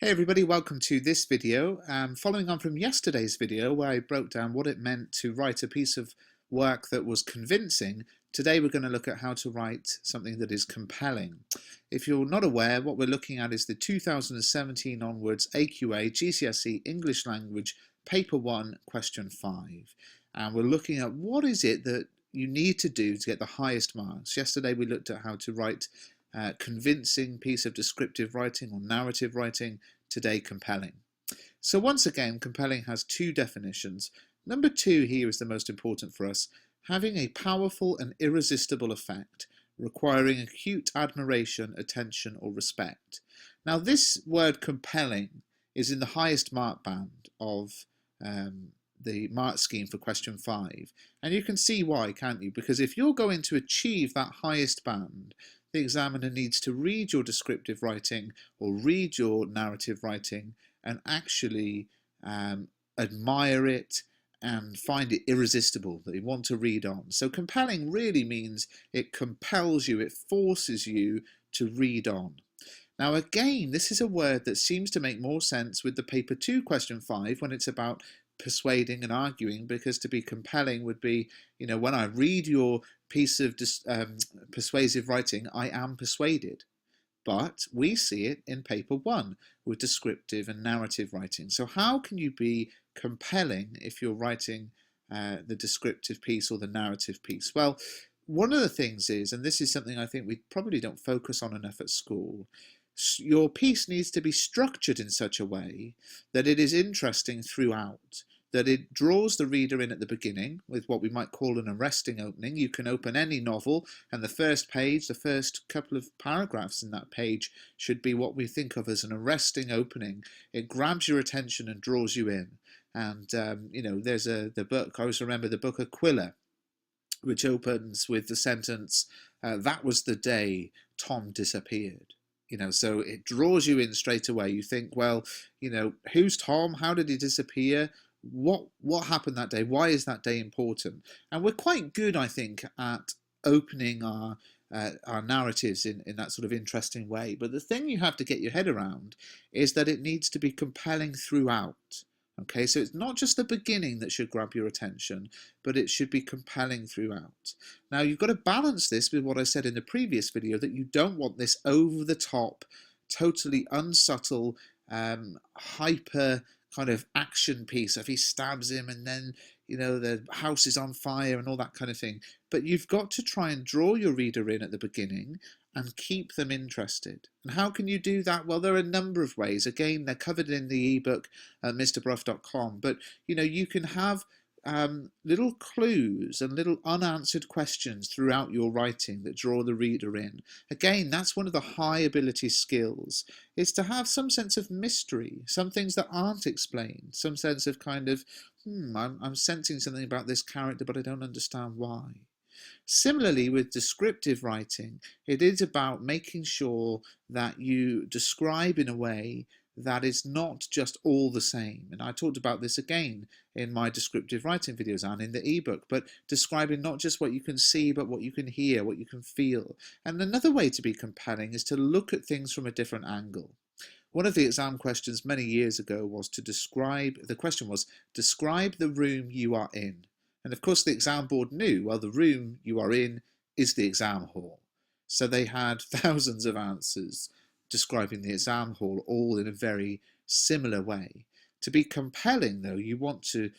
Hey everybody, welcome to this video. Following on from yesterday's video where I broke down what it meant to write a piece of work that was convincing, today we're going to look at how to write something that is compelling. If you're not aware, what we're looking at is the 2017 onwards AQA GCSE English Language Paper 1 Question 5. And we're looking at what is it that you need to do to get the highest marks. Yesterday we looked at how to write convincing piece of descriptive writing or narrative writing, today compelling. So once again, compelling has two definitions. Number two here is the most important for us, having a powerful and irresistible effect, requiring acute admiration, attention or respect. Now this word compelling is in the highest mark band of the mark scheme for question 5, and you can see why, can't you? Because if you're going to achieve that highest band, the examiner needs to read your descriptive writing or read your narrative writing and actually admire it and find it irresistible, that you want to read on. So compelling really means it compels you, it forces you to read on. Now again, this is a word that seems to make more sense with the paper 2 question 5 when it's about persuading and arguing, because to be compelling would be, when I read your piece of persuasive writing, I am persuaded. But we see it in paper 1 with descriptive and narrative writing. So how can you be compelling if you're writing the descriptive piece or the narrative piece? Well, one of the things is, and this is something I think we probably don't focus on enough at school, your piece needs to be structured in such a way that it is interesting throughout, that it draws the reader in at the beginning with what we might call an arresting opening. You can open any novel and the first page, the first couple of paragraphs in that page should be what we think of as an arresting opening. It grabs your attention and draws you in. And, there's the book, I always remember the book Aquila, which opens with the sentence, that was the day Tom disappeared. So it draws you in straight away. You think, well, who's Tom? How did he disappear? What happened that day? Why is that day important? And we're quite good, I think, at opening our narratives in that sort of interesting way. But the thing you have to get your head around is that it needs to be compelling throughout. Okay, so it's not just the beginning that should grab your attention, but it should be compelling throughout. Now you've got to balance this with what I said in the previous video, that you don't want this over the top, totally unsubtle, hyper kind of action piece. If he stabs him and then, the house is on fire and all that kind of thing. But you've got to try and draw your reader in at the beginning and keep them interested. And how can you do that? Well, there are a number of ways. Again, they're covered in the ebook at mrbruff.com. But, you can have little clues and little unanswered questions throughout your writing that draw the reader in. Again, that's one of the high ability skills, is to have some sense of mystery, some things that aren't explained, some sense of kind of, I'm sensing something about this character, but I don't understand why. Similarly, with descriptive writing, it is about making sure that you describe in a way that is not just all the same. And I talked about this again in my descriptive writing videos and in the ebook, but describing not just what you can see, but what you can hear, what you can feel. And another way to be compelling is to look at things from a different angle. One of the exam questions many years ago was to describe the room you are in. And of course the exam board knew, well, the room you are in is the exam hall. So they had thousands of answers describing the exam hall, all in a very similar way. To be compelling, though, you want to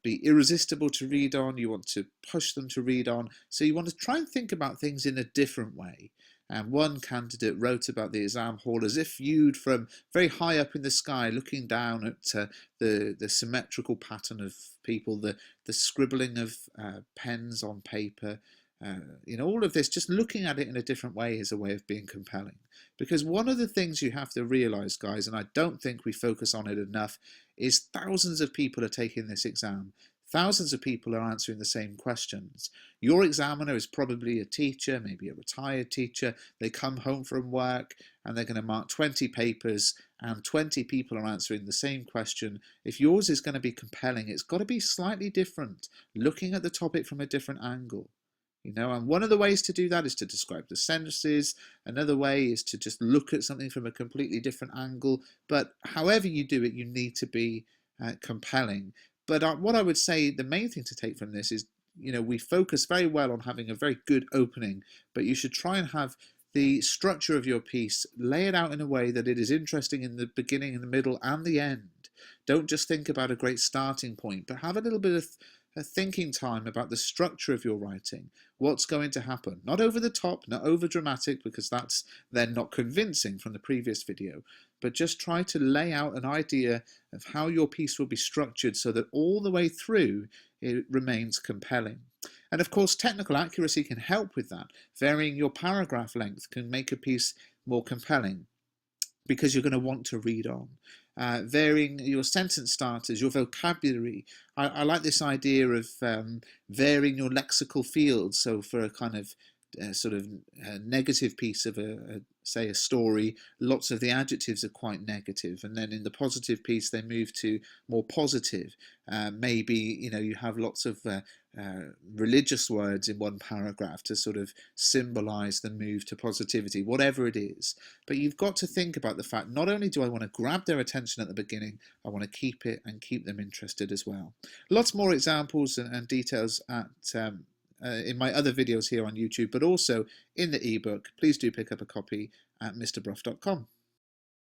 be irresistible to read on, you want to push them to read on, so you want to try and think about things in a different way. And one candidate wrote about the exam hall as if viewed from very high up in the sky, looking down at the symmetrical pattern of people, the scribbling of pens on paper, all of this, just looking at it in a different way is a way of being compelling. Because one of the things you have to realize, guys, and I don't think we focus on it enough, is thousands of people are taking this exam. Thousands of people are answering the same questions. Your examiner is probably a teacher, maybe a retired teacher. They come home from work and they're going to mark 20 papers and 20 people are answering the same question. If yours is going to be compelling, it's got to be slightly different, looking at the topic from a different angle. And one of the ways to do that is to describe the senses. Another way is to just look at something from a completely different angle. But however you do it, you need to be compelling. But what I would say the main thing to take from this is, we focus very well on having a very good opening, but you should try and have the structure of your piece, lay it out in a way that it is interesting in the beginning, in the middle, and the end. Don't just think about a great starting point, but have a little bit of a thinking time about the structure of your writing. What's going to happen? Not over the top, not over dramatic, because that's then not convincing from the previous video, but just try to lay out an idea of how your piece will be structured so that all the way through it remains compelling. And of course, technical accuracy can help with that. Varying your paragraph length can make a piece more compelling, because you're going to want to read on. Varying your sentence starters, your vocabulary. I like this idea of varying your lexical fields. So for a kind of negative piece of say a story, lots of the adjectives are quite negative, and then in the positive piece they move to more positive. Maybe you have lots of religious words in one paragraph to sort of symbolize the move to positivity, whatever it is. But you've got to think about the fact, not only do I want to grab their attention at the beginning, I want to keep it and keep them interested as well. Lots more examples and details in my other videos here on YouTube, but also in the ebook. Please do pick up a copy at mrbruff.com.